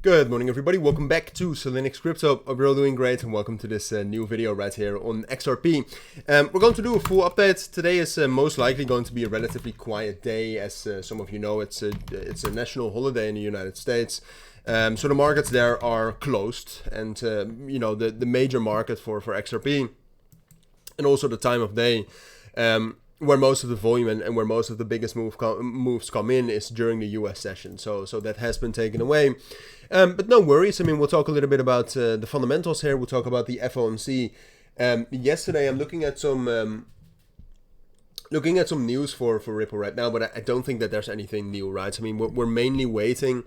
Good morning everybody, welcome back to cilinixfxcapital. Hope you're all doing great and welcome to this new video right here on XRP. We're going to do a full update. Today is most likely going to be a relatively quiet day, as some of you know it's a national holiday in the United States. So the markets there are closed, and you know, the major market for XRP and also the time of day where most of the volume and where most of the biggest moves come in is during the US session. So that has been taken away. But no worries. I mean, we'll talk a little bit about the fundamentals here. We'll talk about the FOMC. Yesterday, I'm looking at some news for Ripple right now, but I don't think that there's anything new, right? I mean, we're mainly waiting,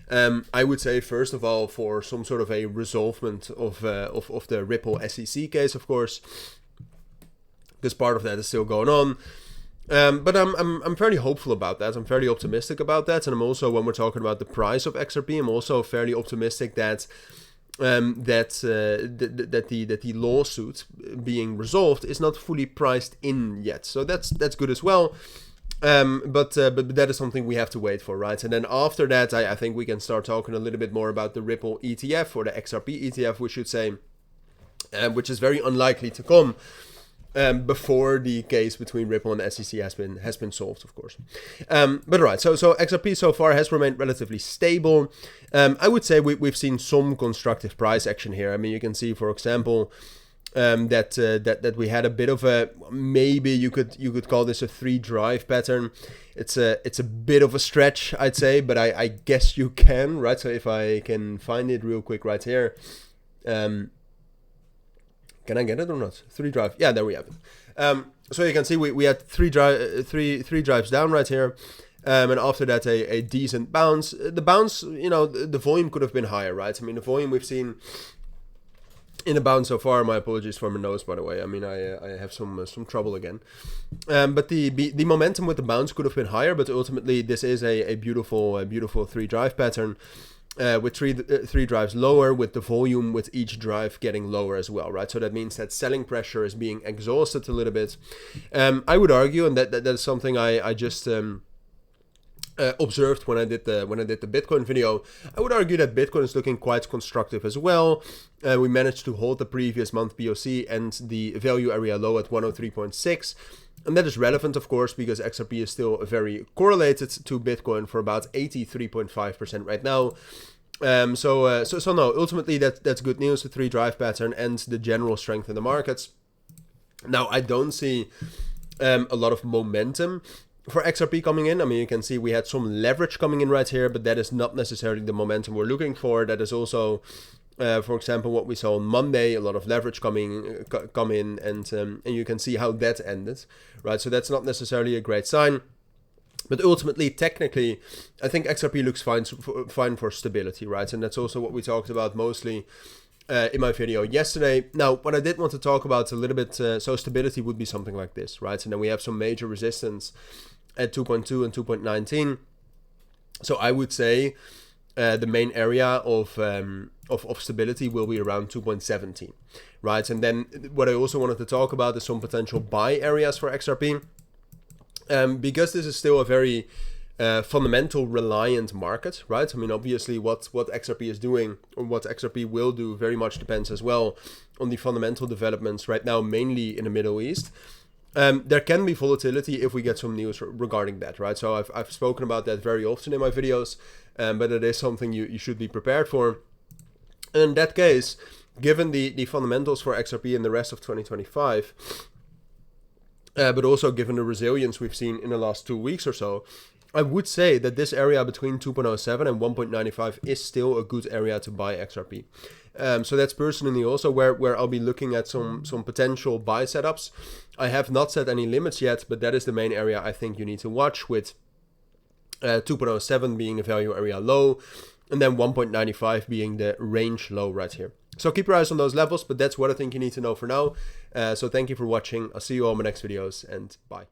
I would say, first of all, for some sort of a resolvement of the Ripple SEC case, of course, because part of that is still going on. But I'm fairly hopeful about that. I'm fairly optimistic about that, and I'm also, when we're talking about the price of XRP, I'm also fairly optimistic that the lawsuit being resolved is not fully priced in yet. So that's good as well. But that is something we have to wait for, right? And then after that, I think we can start talking a little bit more about the Ripple ETF, or the XRP ETF, we should say, which is very unlikely to come before the case between Ripple and the SEC has been solved, of course. But all right, so XRP so far has remained relatively stable. I would say we've seen some constructive price action here. I mean, you can see, for example, that we had a bit of a, maybe you could call this a 3-drive pattern. It's a bit of a stretch, I'd say, but I guess you can, right? So if I can find it real quick right here. Can I get it or not? 3-drive. Yeah, there we have it. So you can see we had three drives down right here. And after that, a decent bounce. The bounce, you know, the volume could have been higher, right? I mean, the volume we've seen in the bounce so far, my apologies for my nose, by the way. I mean, I have some trouble again. But the momentum with the bounce could have been higher, but ultimately this is a beautiful 3-drive pattern. With three drives lower, with the volume with each drive getting lower as well, right? So that means that selling pressure is being exhausted a little bit. I would argue, and that's something I just observed when I did the Bitcoin video. I would argue that Bitcoin is looking quite constructive as well. We managed to hold the previous month POC and the value area low at 103.6. And that is relevant, of course, because XRP is still very correlated to Bitcoin for about 83.5% right now. So no, ultimately that's good news, the 3-drive pattern and the general strength in the markets. Now, I don't see a lot of momentum for XRP coming in. I mean, you can see we had some leverage coming in right here, but that is not necessarily the momentum we're looking for. That is also, for example, what we saw on Monday, a lot of leverage come in, and you can see how that ended, right? So that's not necessarily a great sign. But ultimately, technically, I think XRP looks fine for stability, right? And that's also what we talked about mostly in my video yesterday. Now, what I did want to talk about a little bit, so stability would be something like this, right? And then we have some major resistance at 2.2 and 2.19. So I would say the main area of stability will be around 2.17, right? And then what I also wanted to talk about is some potential buy areas for XRP. Because this is still a very fundamental reliant market, right? I mean, obviously what XRP is doing, or what XRP will do, very much depends as well on the fundamental developments right now, mainly in the Middle East. There can be volatility if we get some news regarding that, right? So I've spoken about that very often in my videos, but it is something you should be prepared for. And in that case, given the fundamentals for XRP in the rest of 2025, but also given the resilience we've seen in the last 2 weeks or so, I would say that this area between 2.07 and 1.95 is still a good area to buy XRP. So that's personally also where I'll be looking at some potential buy setups. I have not set any limits yet, but that is the main area I think you need to watch, with 2.07 being a value area low, and then 1.95 being the range low right here. So keep your eyes on those levels, but that's what I think you need to know for now. So thank you for watching. I'll see you all in my next videos, and bye.